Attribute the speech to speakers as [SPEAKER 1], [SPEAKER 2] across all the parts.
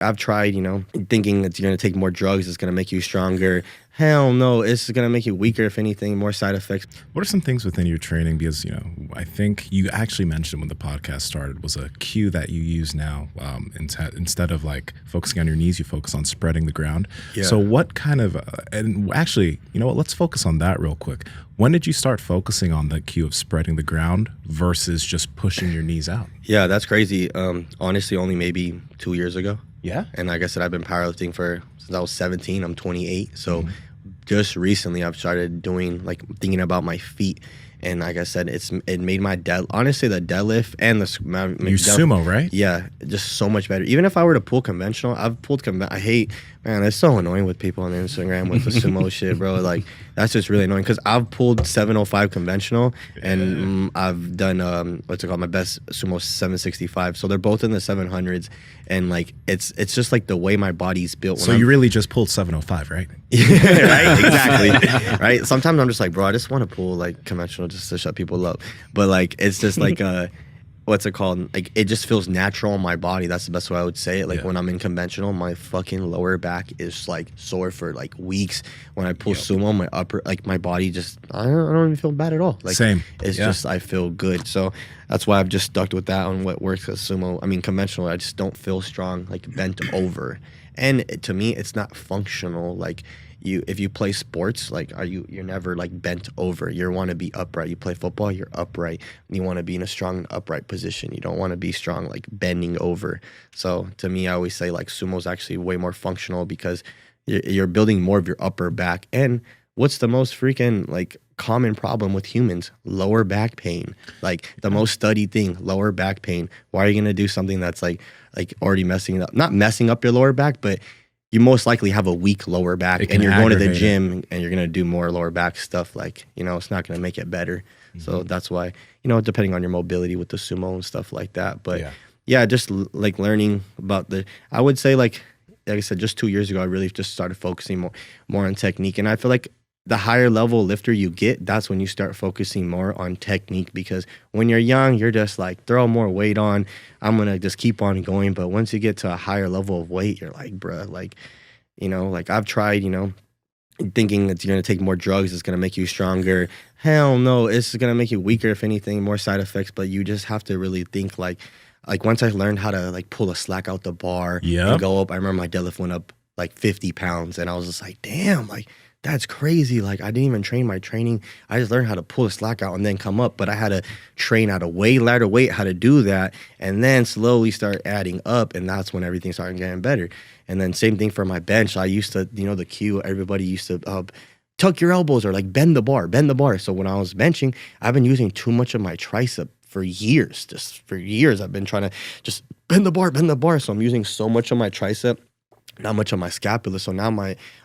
[SPEAKER 1] I've tried, thinking that you're going to take more drugs, it's going to make you stronger. Hell no, it's going to make you weaker, if anything, more side effects.
[SPEAKER 2] What are some things within your training? Because, I think you actually mentioned when the podcast started was a cue that you use now. Instead of like focusing on your knees, you focus on spreading the ground. Yeah. So what kind of, and actually, you know what, let's focus on that real quick. When did you start focusing on the cue of spreading the ground versus just pushing your knees out?
[SPEAKER 1] Yeah, that's crazy. Honestly, only maybe 2 years ago.
[SPEAKER 2] Yeah.
[SPEAKER 1] And like I said, I've been powerlifting since I was 17. I'm 28. So just recently I've started thinking about my feet. And like I said, it made my honestly, the deadlift and
[SPEAKER 2] you sumo, right?
[SPEAKER 1] Yeah, just so much better. Even if I were to pull conventional, I've pulled man, it's so annoying with people on Instagram with the sumo shit, bro. Like, that's just really annoying because I've pulled 705 conventional and I've done, my best sumo 765. So they're both in the 700s. And like, it's just like the way my body's built.
[SPEAKER 2] So you really just pulled 705, right?
[SPEAKER 1] Right, exactly. Right. Sometimes I'm just like, bro, I just want to pull like conventional just to shut people up. But like, it's just like, what's it called? Like, it just feels natural in my body. That's the best way I would say it. Like, when I'm in conventional, my fucking lower back is like sore for like weeks. When I pull sumo, my upper, like my body just, I don't even feel bad at all. Like,
[SPEAKER 2] same.
[SPEAKER 1] It's just, I feel good. So that's why I've just stuck with that on what works as sumo. I mean, conventional, I just don't feel strong, like bent over. And to me, it's not functional. Like, if you play sports, like you're never like bent over. You want to be upright. You play football, you're upright. You want to be in a strong upright position. You don't want to be strong like bending over. So to me, I always say like sumo's actually way more functional because you're building more of your upper back. And what's the most freaking like common problem with humans? Lower back pain. Like the most studied thing, lower back pain. Why are you gonna do something that's like already messing it up? Not messing up your lower back, but you most likely have a weak lower back and you're going to the gym and you're going to do more lower back stuff. Like, it's not going to make it better. So that's why, depending on your mobility with the sumo and stuff like that. But yeah, just like learning about I would say like I said, just 2 years ago, I really just started focusing more on technique. And I feel like the higher level lifter you get, that's when you start focusing more on technique, because when you're young, you're just like, throw more weight on, I'm going to just keep on going. But once you get to a higher level of weight, you're like, bruh, like, like I've tried, thinking that you're going to take more drugs, it's going to make you stronger. Hell no, it's going to make you weaker, if anything, more side effects. But you just have to really think like once I learned how to like pull a slack out the bar and go up, I remember my deadlift went up like 50 pounds and I was just like, damn, like, that's crazy. Like, I didn't even train my training. I just learned how to pull the slack out and then come up. But I had to train at a way lighter weight how to do that, and then slowly start adding up. And that's when everything started getting better. And then same thing for my bench. I used to, the cue, everybody used to tuck your elbows or like bend the bar. So when I was benching, I've been using too much of my tricep for years. Just for years, I've been trying to just bend the bar. So I'm using so much of my tricep, not much on my scapula. So now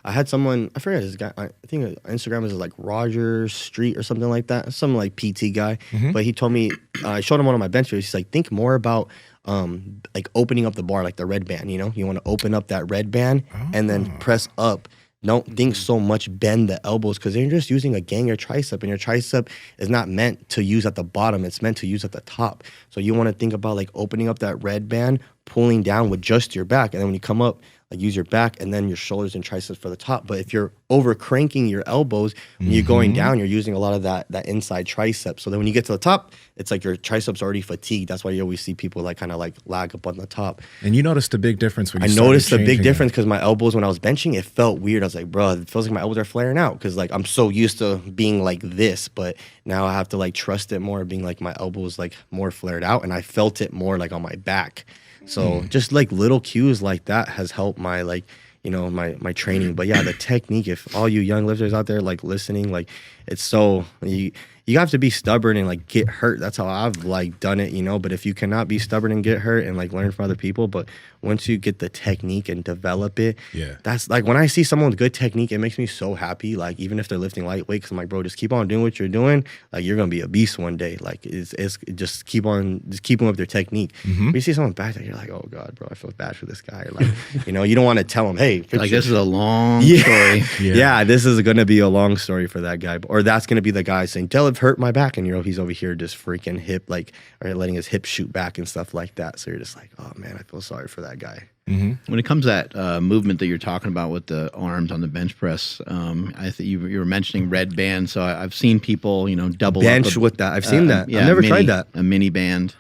[SPEAKER 1] I had someone, I forget his guy, I think Instagram is like Roger Street or something like that, some like PT guy. But he told me, I showed him one of my bench videos. He's like, think more about like opening up the bar, like the red band, you want to open up that red band and then press up. Don't think so much bend the elbows, because you're just using a ganger tricep, and your tricep is not meant to use at the bottom. It's meant to use at the top. So you want to think about like opening up that red band, pulling down with just your back. And then when you come up, like use your back and then your shoulders and triceps for the top. But if you're over cranking your elbows, when you're going down, you're using a lot of that inside tricep. So then when you get to the top, it's like your triceps already fatigued. That's why you always see people like kind of like lag up on the top.
[SPEAKER 2] And you noticed a big difference when you
[SPEAKER 1] I noticed a big difference because my elbows, when I was benching, it felt weird. I was like, bro, it feels like my elbows are flaring out, because like I'm so used to being like this, but now I have to like trust it more, being like my elbows like more flared out, and I felt it more like on my back. So just like little cues like that has helped my like, my training. But yeah, the technique, if all you young lifters out there like listening, like it's so, you have to be stubborn and like get hurt. That's how I've like done it, but if you cannot be stubborn and get hurt and like learn from other people, but once you get the technique and develop it, that's like when I see someone with good technique, it makes me so happy. Like even if they're lifting lightweight, because I'm like, bro, just keep on doing what you're doing. Like you're gonna be a beast one day. Like it's just keep on with their technique. When you see someone back there, you're like, oh god, bro, I feel bad for this guy. Or like, you don't want to tell him, hey,
[SPEAKER 3] like this is a long story.
[SPEAKER 1] Yeah, this is gonna be a long story for that guy. Or that's gonna be the guy saying, I've hurt my back, and he's over here just freaking hip, like, or letting his hip shoot back and stuff like that. So you're just like, oh man, I feel sorry for that that guy.
[SPEAKER 3] When it comes to that movement that you're talking about with the arms on the bench press, I think you were mentioning red band. So I've seen people, double
[SPEAKER 1] bench
[SPEAKER 3] up
[SPEAKER 1] with that. I've seen that.
[SPEAKER 3] Yeah,
[SPEAKER 1] I've never tried that.
[SPEAKER 3] A mini band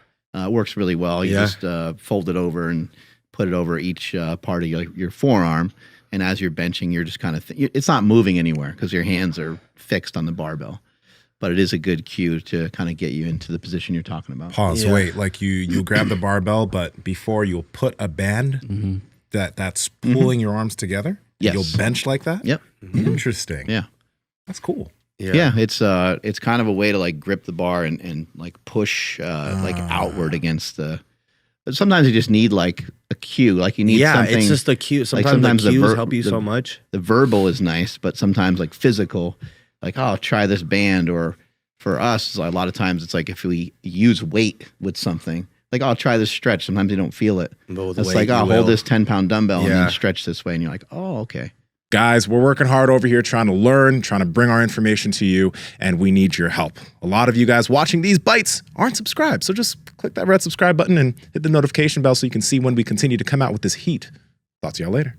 [SPEAKER 3] works really well. You just fold it over and put it over each part of your forearm. And as you're benching, you're just kind of it's not moving anywhere because your hands are fixed on the barbell. But it is a good cue to kind of get you into the position you're talking about.
[SPEAKER 2] Pause. Wait, like you'll grab the barbell, but before you'll put a band that's pulling your arms together.
[SPEAKER 3] Yes.
[SPEAKER 2] You'll bench like that.
[SPEAKER 3] Yep.
[SPEAKER 2] Interesting.
[SPEAKER 3] Yeah.
[SPEAKER 2] That's cool.
[SPEAKER 3] Yeah, it's kind of a way to like grip the bar and like push like outward against the. But sometimes you just need like a cue, like you need something.
[SPEAKER 1] It's just a cue. Sometimes the cues help you so much.
[SPEAKER 3] The verbal is nice, but sometimes like physical. Like, oh, I'll try this band, or for us, a lot of times it's like if we use weight with something, like, oh, I'll try this stretch. Sometimes you don't feel it. It's like, I'll hold this 10-pound dumbbell and then stretch this way. And you're like, oh, okay.
[SPEAKER 2] Guys, we're working hard over here trying to learn, trying to bring our information to you, and we need your help. A lot of you guys watching these bites aren't subscribed, so just click that red subscribe button and hit the notification bell so you can see when we continue to come out with this heat. Talk to y'all later.